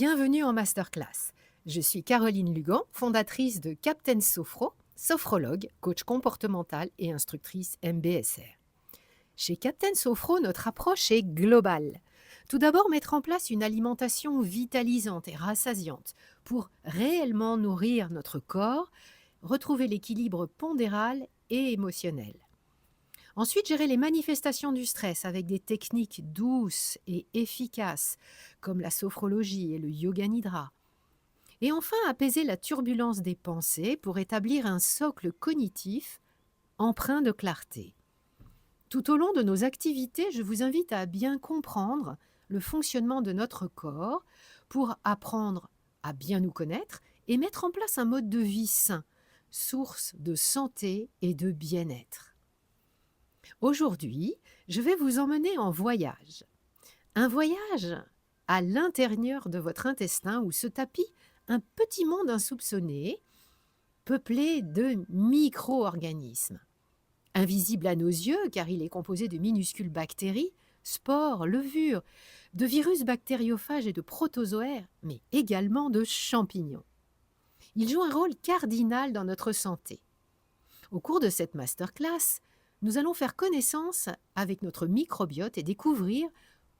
Bienvenue en masterclass. Je suis Caroline Lugan, fondatrice de Captain Sophro, sophrologue, coach comportemental et instructrice MBSR. Chez Captain Sophro, notre approche est globale. Tout d'abord, mettre en place une alimentation vitalisante et rassasiante pour réellement nourrir notre corps, retrouver l'équilibre pondéral et émotionnel. Ensuite, gérer les manifestations du stress avec des techniques douces et efficaces comme la sophrologie et le yoga nidra. Et enfin, apaiser la turbulence des pensées pour établir un socle cognitif empreint de clarté. Tout au long de nos activités, je vous invite à bien comprendre le fonctionnement de notre corps pour apprendre à bien nous connaître et mettre en place un mode de vie sain, source de santé et de bien-être. Aujourd'hui, je vais vous emmener en voyage. Un voyage à l'intérieur de votre intestin où se tapit un petit monde insoupçonné, peuplé de micro-organismes. Invisible à nos yeux car il est composé de minuscules bactéries, spores, levures, de virus bactériophages et de protozoaires, mais également de champignons. Il joue un rôle cardinal dans notre santé. Au cours de cette masterclass, nous allons faire connaissance avec notre microbiote et découvrir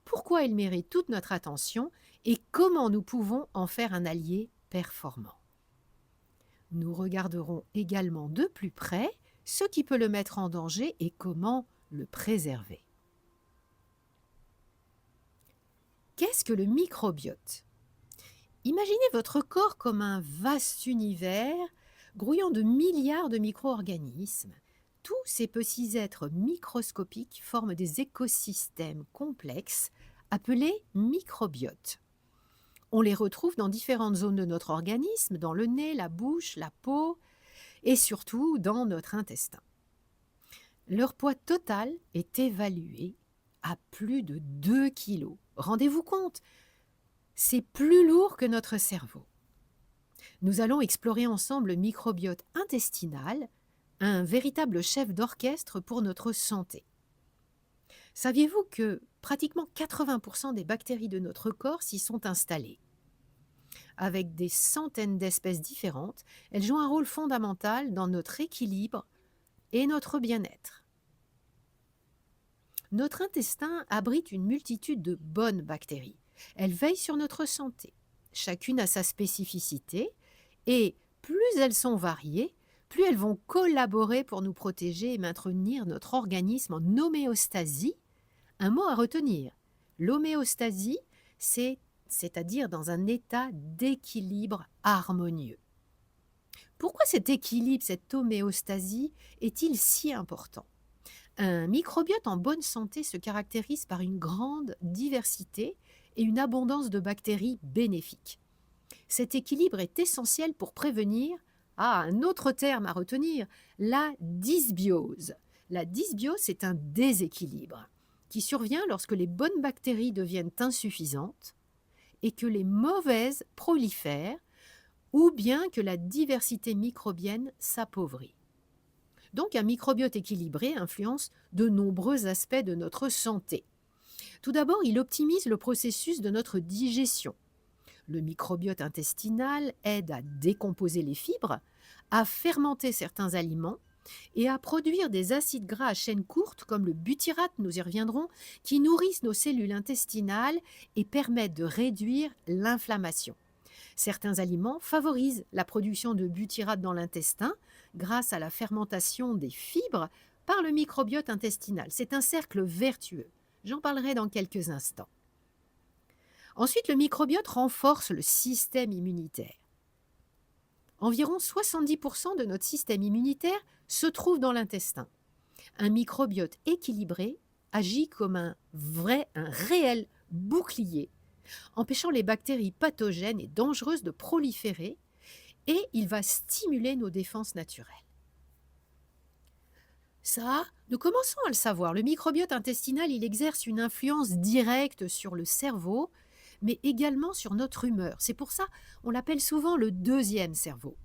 pourquoi il mérite toute notre attention et comment nous pouvons en faire un allié performant. Nous regarderons également de plus près ce qui peut le mettre en danger et comment le préserver. Qu'est-ce que le microbiote ? Imaginez votre corps comme un vaste univers grouillant de milliards de micro-organismes. Tous ces petits êtres microscopiques forment des écosystèmes complexes appelés microbiotes. On les retrouve dans différentes zones de notre organisme, dans le nez, la bouche, la peau et surtout dans notre intestin. Leur poids total est évalué à plus de 2 kilos. Rendez-vous compte, c'est plus lourd que notre cerveau. Nous allons explorer ensemble le microbiote intestinal, un véritable chef d'orchestre pour notre santé. Saviez-vous que pratiquement 80% des bactéries de notre corps s'y sont installées ? Avec des centaines d'espèces différentes, elles jouent un rôle fondamental dans notre équilibre et notre bien-être. Notre intestin abrite une multitude de bonnes bactéries. Elles veillent sur notre santé. Chacune a sa spécificité et plus elles sont variées, plus elles vont collaborer pour nous protéger et maintenir notre organisme en homéostasie. Un mot à retenir, l'homéostasie, c'est-à-dire dans un état d'équilibre harmonieux. Pourquoi cet équilibre, cette homéostasie, est-il si important ? Un microbiote en bonne santé se caractérise par une grande diversité et une abondance de bactéries bénéfiques. Cet équilibre est essentiel pour prévenir, un autre terme à retenir, la dysbiose. La dysbiose, c'est un déséquilibre qui survient lorsque les bonnes bactéries deviennent insuffisantes et que les mauvaises prolifèrent ou bien que la diversité microbienne s'appauvrit. Donc un microbiote équilibré influence de nombreux aspects de notre santé. Tout d'abord, il optimise le processus de notre digestion. Le microbiote intestinal aide à décomposer les fibres, à fermenter certains aliments et à produire des acides gras à chaîne courte comme le butyrate, nous y reviendrons, qui nourrissent nos cellules intestinales et permettent de réduire l'inflammation. Certains aliments favorisent la production de butyrate dans l'intestin grâce à la fermentation des fibres par le microbiote intestinal. C'est un cercle vertueux. J'en parlerai dans quelques instants. Ensuite, le microbiote renforce le système immunitaire. Environ 70% de notre système immunitaire se trouve dans l'intestin. Un microbiote équilibré agit comme un réel bouclier, empêchant les bactéries pathogènes et dangereuses de proliférer, et il va stimuler nos défenses naturelles. Ça, nous commençons à le savoir. Le microbiote intestinal, il exerce une influence directe sur le cerveau, mais également sur notre humeur. C'est pour ça qu'on l'appelle souvent le deuxième cerveau.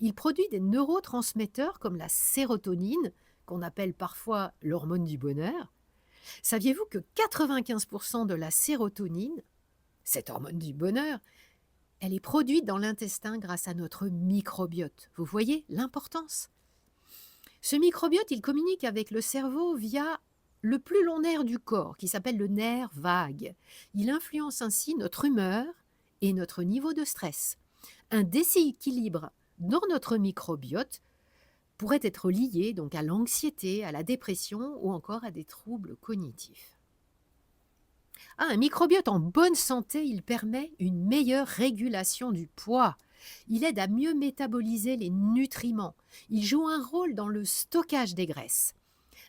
Il produit des neurotransmetteurs comme la sérotonine, qu'on appelle parfois l'hormone du bonheur. Saviez-vous que 95% de la sérotonine Cette hormone du bonheur, elle est produite dans l'intestin grâce à notre microbiote. Vous voyez l'importance? Ce microbiote, il communique avec le cerveau via le plus long nerf du corps, qui s'appelle le nerf vague. Il influence ainsi notre humeur et notre niveau de stress. Un déséquilibre dans notre microbiote pourrait être lié donc à l'anxiété, à la dépression ou encore à des troubles cognitifs. Un microbiote en bonne santé, il permet une meilleure régulation du poids. Il aide à mieux métaboliser les nutriments. Il joue un rôle dans le stockage des graisses.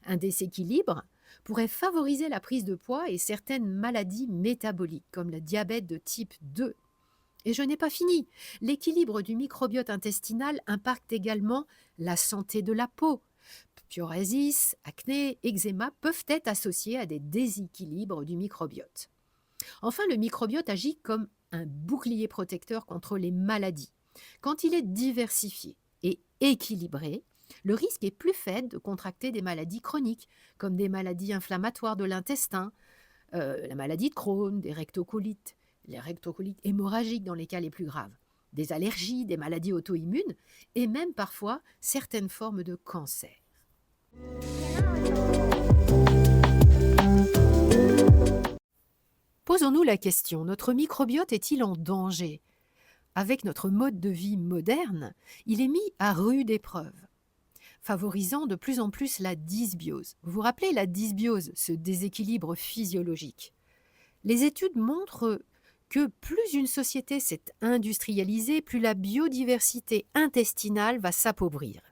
Un déséquilibre pourrait favoriser la prise de poids et certaines maladies métaboliques, comme le diabète de type 2. Et je n'ai pas fini. L'équilibre du microbiote intestinal impacte également la santé de la peau. Psoriasis, acné, eczéma peuvent être associés à des déséquilibres du microbiote. Enfin, le microbiote agit comme un bouclier protecteur contre les maladies. Quand il est diversifié et équilibré, le risque est plus faible de contracter des maladies chroniques, comme des maladies inflammatoires de l'intestin, la maladie de Crohn, des rectocolites, les rectocolites hémorragiques dans les cas les plus graves, des allergies, des maladies auto-immunes et même parfois certaines formes de cancer. Posons-nous la question, notre microbiote est-il en danger? Avec notre mode de vie moderne, il est mis à rude épreuve, favorisant de plus en plus la dysbiose. Vous vous rappelez la dysbiose, ce déséquilibre physiologique? Les études montrent que plus une société s'est industrialisée, plus la biodiversité intestinale va s'appauvrir.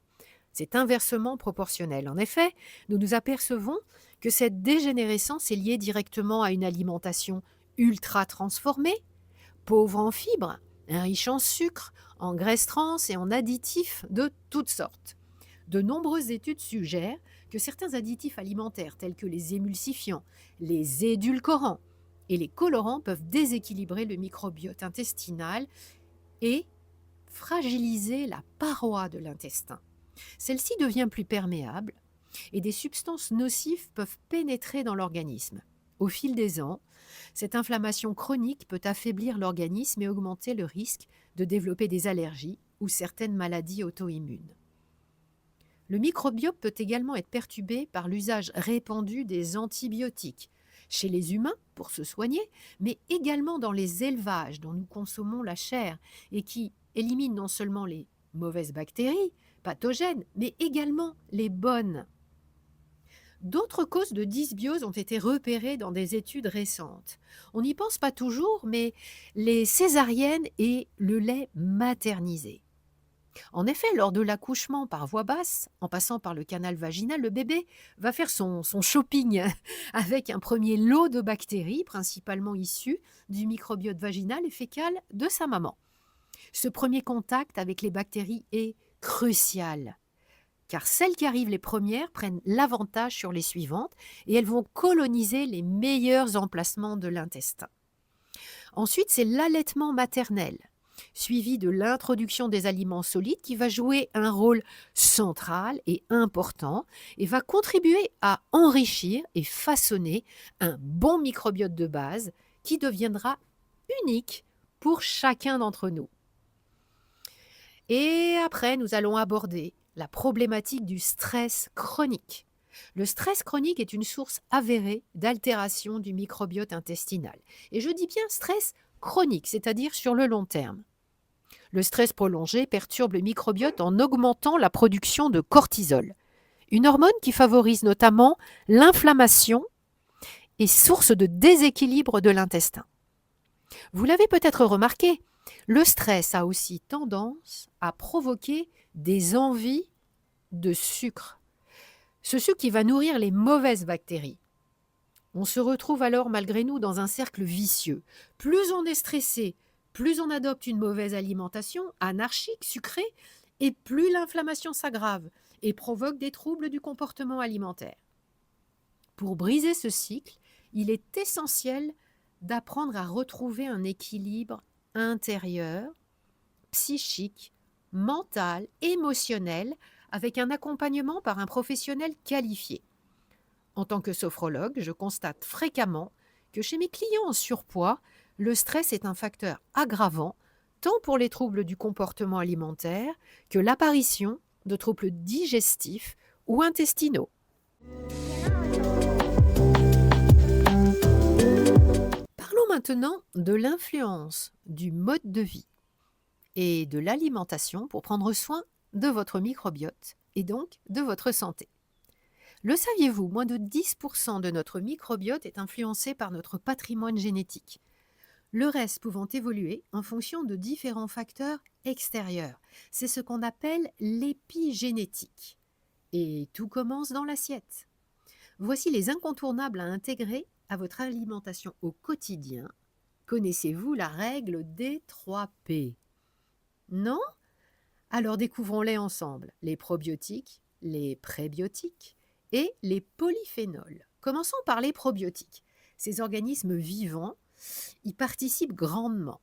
C'est inversement proportionnel. En effet, nous nous apercevons que cette dégénérescence est liée directement à une alimentation ultra transformée, pauvre en fibres, riche en sucre, en graisses trans et en additifs de toutes sortes. De nombreuses études suggèrent que certains additifs alimentaires tels que les émulsifiants, les édulcorants et les colorants peuvent déséquilibrer le microbiote intestinal et fragiliser la paroi de l'intestin. Celle-ci devient plus perméable et des substances nocives peuvent pénétrer dans l'organisme. Au fil des ans, cette inflammation chronique peut affaiblir l'organisme et augmenter le risque de développer des allergies ou certaines maladies auto-immunes. Le microbiote peut également être perturbé par l'usage répandu des antibiotiques, chez les humains pour se soigner, mais également dans les élevages dont nous consommons la chair et qui éliminent non seulement les mauvaises bactéries, pathogènes, mais également les bonnes. D'autres causes de dysbiose ont été repérées dans des études récentes. On n'y pense pas toujours, mais les césariennes et le lait maternisé. En effet, lors de l'accouchement par voie basse, en passant par le canal vaginal, le bébé va faire son shopping avec un premier lot de bactéries, principalement issues du microbiote vaginal et fécal de sa maman. Ce premier contact avec les bactéries est crucial, car celles qui arrivent les premières prennent l'avantage sur les suivantes et elles vont coloniser les meilleurs emplacements de l'intestin. Ensuite, c'est l'allaitement maternel, suivi de l'introduction des aliments solides qui va jouer un rôle central et important et va contribuer à enrichir et façonner un bon microbiote de base qui deviendra unique pour chacun d'entre nous. Et après, nous allons aborder la problématique du stress chronique. Le stress chronique est une source avérée d'altération du microbiote intestinal. Et je dis bien stress chronique, c'est-à-dire sur le long terme. Le stress prolongé perturbe le microbiote en augmentant la production de cortisol, une hormone qui favorise notamment l'inflammation et source de déséquilibre de l'intestin. Vous l'avez peut-être remarqué, le stress a aussi tendance à provoquer des envies de sucre. Ce sucre qui va nourrir les mauvaises bactéries. On se retrouve alors malgré nous dans un cercle vicieux. Plus on est stressé, plus on adopte une mauvaise alimentation anarchique, sucrée, et plus l'inflammation s'aggrave et provoque des troubles du comportement alimentaire. Pour briser ce cycle, il est essentiel d'apprendre à retrouver un équilibre intérieur, psychique, mental, émotionnel, avec un accompagnement par un professionnel qualifié. En tant que sophrologue, je constate fréquemment que chez mes clients en surpoids, Le stress est un facteur aggravant tant pour les troubles du comportement alimentaire que l'apparition de troubles digestifs ou intestinaux. Parlons maintenant de l'influence du mode de vie et de l'alimentation pour prendre soin de votre microbiote et donc de votre santé. Le saviez-vous, moins de 10% de notre microbiote est influencé par notre patrimoine génétique, le reste pouvant évoluer en fonction de différents facteurs extérieurs. C'est ce qu'on appelle l'épigénétique. Et tout commence dans l'assiette. Voici les incontournables à intégrer à votre alimentation au quotidien. Connaissez-vous la règle des 3 P? Non? Alors découvrons-les ensemble. Les probiotiques, les prébiotiques et les polyphénols. Commençons par les probiotiques. Ces organismes vivants y participent grandement.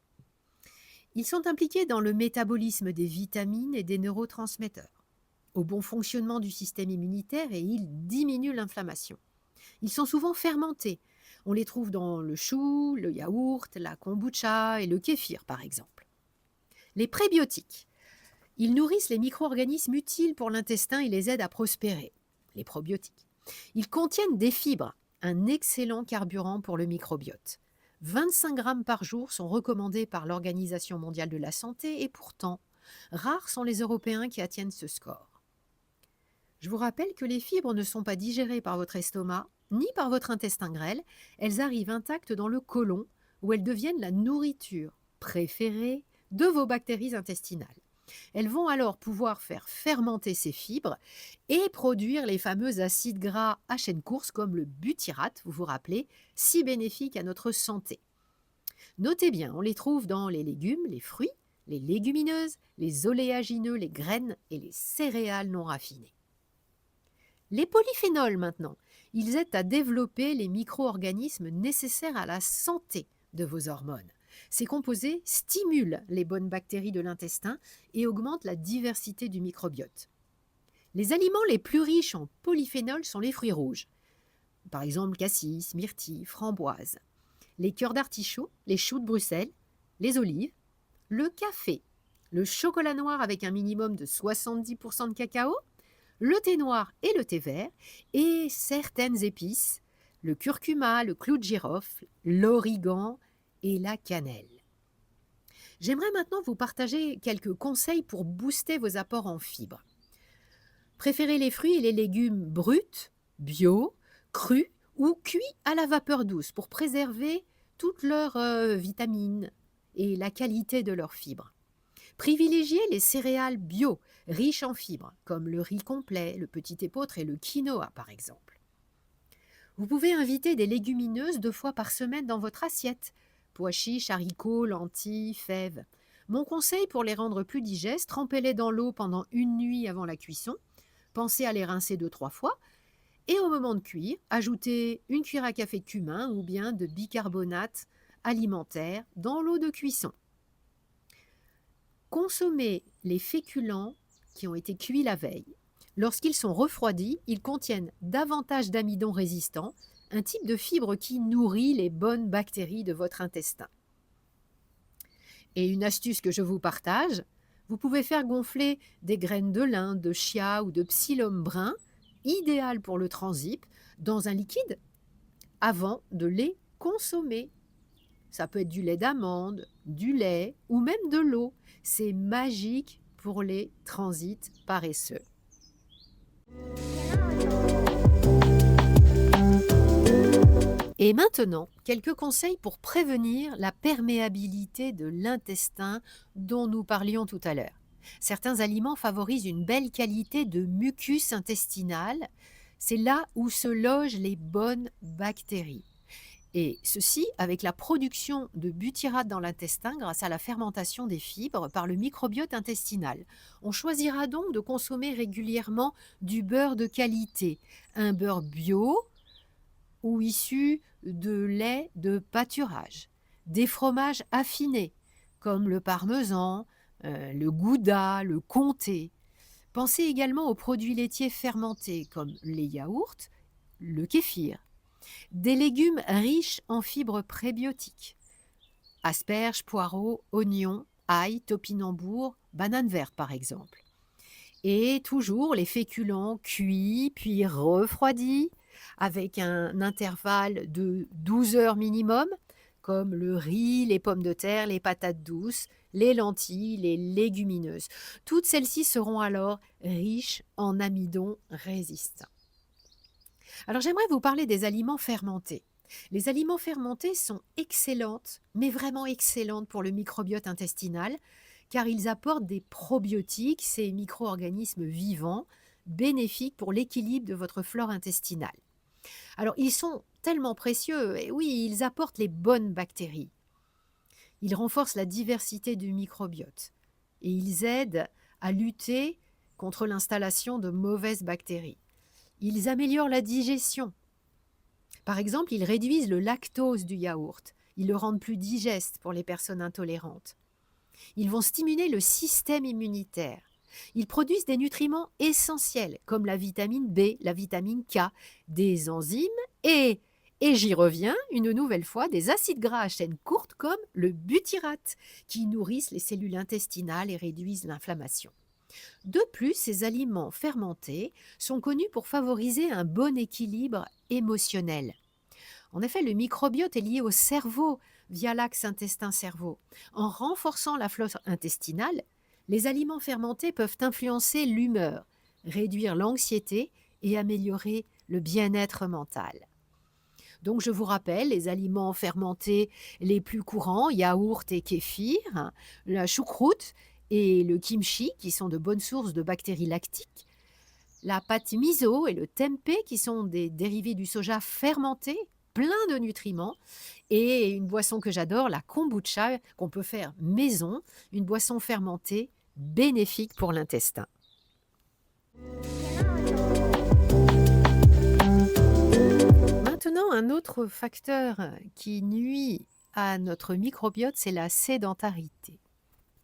Ils sont impliqués dans le métabolisme des vitamines et des neurotransmetteurs, au bon fonctionnement du système immunitaire, et ils diminuent l'inflammation. Ils sont souvent fermentés. On les trouve dans le chou, le yaourt, la kombucha et le kéfir par exemple. Les prébiotiques. Ils nourrissent les micro-organismes utiles pour l'intestin et les aident à prospérer. Les probiotiques. Ils contiennent des fibres, un excellent carburant pour le microbiote. 25 grammes par jour sont recommandés par l'Organisation mondiale de la santé et pourtant, rares sont les Européens qui atteignent ce score. Je vous rappelle que les fibres ne sont pas digérées par votre estomac ni par votre intestin grêle, elles arrivent intactes dans le côlon où elles deviennent la nourriture préférée de vos bactéries intestinales. Elles vont alors pouvoir faire fermenter ces fibres et produire les fameux acides gras à chaîne course comme le butyrate, vous vous rappelez, si bénéfique à notre santé. Notez bien, on les trouve dans les légumes, les fruits, les légumineuses, les oléagineux, les graines et les céréales non raffinées. Les polyphénols maintenant, ils aident à développer les micro-organismes nécessaires à la santé de vos hormones. Ces composés stimulent les bonnes bactéries de l'intestin et augmentent la diversité du microbiote. Les aliments les plus riches en polyphénols sont les fruits rouges, par exemple cassis, myrtille, framboise, les cœurs d'artichaut, les choux de Bruxelles, les olives, le café, le chocolat noir avec un minimum de 70% de cacao, le thé noir et le thé vert, et certaines épices, le curcuma, le clou de girofle, l'origan et la cannelle. J'aimerais maintenant vous partager quelques conseils pour booster vos apports en fibres. Préférez les fruits et les légumes bruts, bio, crus ou cuits à la vapeur douce pour préserver toutes leurs vitamines et la qualité de leurs fibres. Privilégiez les céréales bio, riches en fibres, comme le riz complet, le petit épeautre et le quinoa par exemple. Vous pouvez inviter des légumineuses 2 fois par semaine dans votre assiette, pois chiches, haricots, lentilles, fèves. Mon conseil pour les rendre plus digestes, trempez-les dans l'eau pendant 1 nuit avant la cuisson. Pensez à les rincer 2-3 fois. Et au moment de cuire, ajoutez 1 cuillère à café de cumin ou bien de bicarbonate alimentaire dans l'eau de cuisson. Consommez les féculents qui ont été cuits la veille. Lorsqu'ils sont refroidis, ils contiennent davantage d'amidon résistant, un type de fibre qui nourrit les bonnes bactéries de votre intestin. Et une astuce que je vous partage, vous pouvez faire gonfler des graines de lin, de chia ou de psyllium brun, idéal pour le transip, dans un liquide avant de les consommer. Ça peut être du lait d'amande, du lait ou même de l'eau. C'est magique pour les transits paresseux. Et maintenant, quelques conseils pour prévenir la perméabilité de l'intestin dont nous parlions tout à l'heure. Certains aliments favorisent une belle qualité de mucus intestinal. C'est là où se logent les bonnes bactéries. Et ceci avec la production de butyrate dans l'intestin grâce à la fermentation des fibres par le microbiote intestinal. On choisira donc de consommer régulièrement du beurre de qualité, un beurre bio ou issu de lait de pâturage, des fromages affinés comme le parmesan, le gouda, le comté. Pensez également aux produits laitiers fermentés comme les yaourts, le kéfir. Des légumes riches en fibres prébiotiques, Asperges, poireaux, oignons, ail, topinambour, bananes vertes par exemple. Et toujours les féculents cuits puis refroidis avec un intervalle de 12 heures minimum, comme le riz, les pommes de terre, les patates douces, les lentilles, les légumineuses. Toutes celles-ci seront alors riches en amidon résistants. Alors j'aimerais vous parler des aliments fermentés. Les aliments fermentés sont excellentes, mais vraiment excellentes pour le microbiote intestinal, car ils apportent des probiotiques, ces micro-organismes vivants, bénéfiques pour l'équilibre de votre flore intestinale. Alors ils sont tellement précieux, et oui, ils apportent les bonnes bactéries. Ils renforcent la diversité du microbiote et ils aident à lutter contre l'installation de mauvaises bactéries. Ils améliorent la digestion. Par exemple, ils réduisent le lactose du yaourt. Ils le rendent plus digeste pour les personnes intolérantes. Ils vont stimuler le système immunitaire. Ils produisent des nutriments essentiels comme la vitamine B, la vitamine K, des enzymes et j'y reviens une nouvelle fois, des acides gras à chaîne courte comme le butyrate qui nourrissent les cellules intestinales et réduisent l'inflammation. De plus, ces aliments fermentés sont connus pour favoriser un bon équilibre émotionnel. En effet, le microbiote est lié au cerveau via l'axe intestin-cerveau. En renforçant la flore intestinale, les aliments fermentés peuvent influencer l'humeur, réduire l'anxiété et améliorer le bien-être mental. Donc je vous rappelle les aliments fermentés les plus courants, yaourt et kéfir, la choucroute et le kimchi qui sont de bonnes sources de bactéries lactiques, la pâte miso et le tempeh qui sont des dérivés du soja fermentés, plein de nutriments, et une boisson que j'adore, la kombucha, qu'on peut faire maison, une boisson fermentée bénéfique pour l'intestin. Maintenant, un autre facteur qui nuit à notre microbiote, c'est la sédentarité.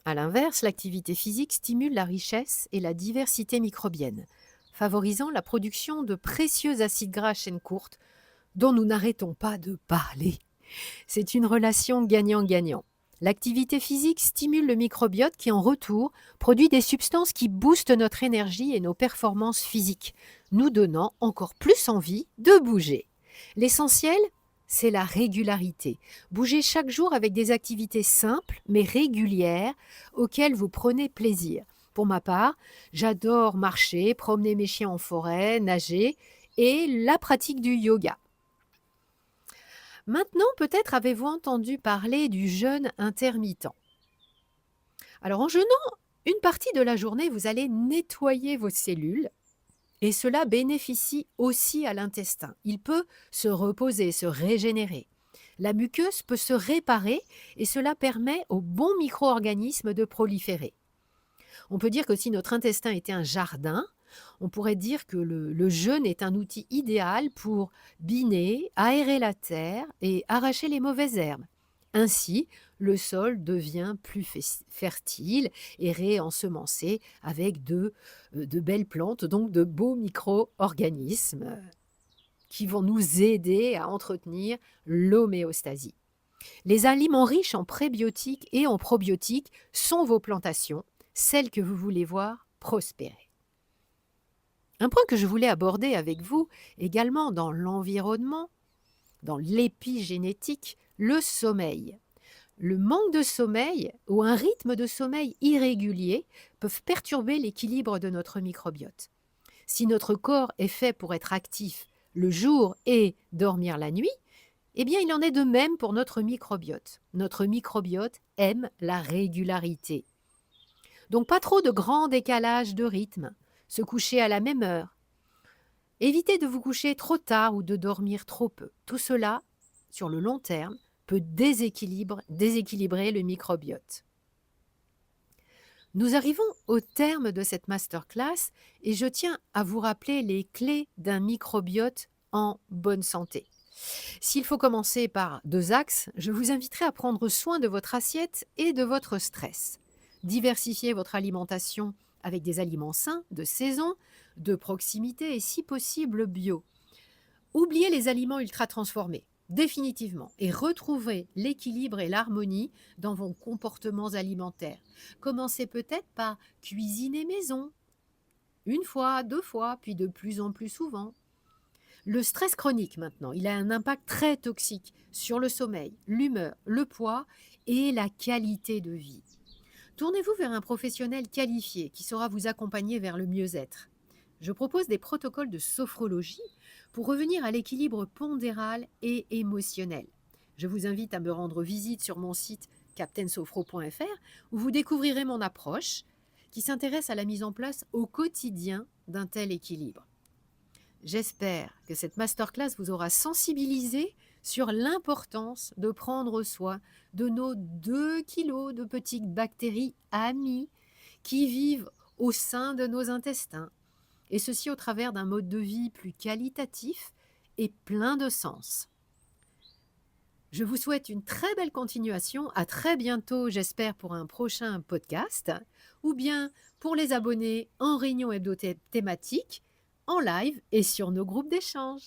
A l'inverse, l'activité physique stimule la richesse et la diversité microbienne, favorisant la production de précieux acides gras à chaîne courte dont nous n'arrêtons pas de parler. C'est une relation gagnant-gagnant. L'activité physique stimule le microbiote qui, en retour, produit des substances qui boostent notre énergie et nos performances physiques, nous donnant encore plus envie de bouger. L'essentiel, c'est la régularité. Bougez chaque jour avec des activités simples mais régulières auxquelles vous prenez plaisir. Pour ma part, j'adore marcher, promener mes chiens en forêt, nager et la pratique du yoga. Maintenant, peut-être avez-vous entendu parler du jeûne intermittent. Alors, en jeûnant une partie de la journée, vous allez nettoyer vos cellules et cela bénéficie aussi à l'intestin. Il peut se reposer, se régénérer. La muqueuse peut se réparer et cela permet aux bons micro-organismes de proliférer. On peut dire que si notre intestin était un jardin, on pourrait dire que le jeûne est un outil idéal pour biner, aérer la terre et arracher les mauvaises herbes. Ainsi, le sol devient plus fertile et réensemencé avec de belles plantes, donc de beaux micro-organismes qui vont nous aider à entretenir l'homéostasie. Les aliments riches en prébiotiques et en probiotiques sont vos plantations, celles que vous voulez voir prospérer. Un point que je voulais aborder avec vous également dans l'environnement, dans l'épigénétique, le sommeil. Le manque de sommeil ou un rythme de sommeil irrégulier peuvent perturber l'équilibre de notre microbiote. Si notre corps est fait pour être actif le jour et dormir la nuit, eh bien il en est de même pour notre microbiote. Notre microbiote aime la régularité. Donc pas trop de grands décalages de rythme, se coucher à la même heure. Évitez de vous coucher trop tard ou de dormir trop peu. Tout cela, sur le long terme, peut déséquilibrer le microbiote. Nous arrivons au terme de cette masterclass et je tiens à vous rappeler les clés d'un microbiote en bonne santé. S'il faut commencer par 2 axes, je vous inviterai à prendre soin de votre assiette et de votre stress. Diversifiez votre alimentation avec des aliments sains, de saison, de proximité et si possible bio. Oubliez les aliments ultra transformés. Définitivement. Et retrouvez l'équilibre et l'harmonie dans vos comportements alimentaires. Commencez peut-être par cuisiner maison, une fois, 2 fois, puis de plus en plus souvent. Le stress chronique maintenant, il a un impact très toxique sur le sommeil, l'humeur, le poids et la qualité de vie. Tournez-vous vers un professionnel qualifié qui saura vous accompagner vers le mieux-être. Je propose des protocoles de sophrologie pour revenir à l'équilibre pondéral et émotionnel. Je vous invite à me rendre visite sur mon site captainsophro.fr où vous découvrirez mon approche qui s'intéresse à la mise en place au quotidien d'un tel équilibre. J'espère que cette masterclass vous aura sensibilisé sur l'importance de prendre soin de nos 2 kilos de petites bactéries amies qui vivent au sein de nos intestins, et ceci au travers d'un mode de vie plus qualitatif et plein de sens. Je vous souhaite une très belle continuation. À très bientôt, j'espère, pour un prochain podcast, ou bien pour les abonnés en réunion hebdo thématique, en live et sur nos groupes d'échange.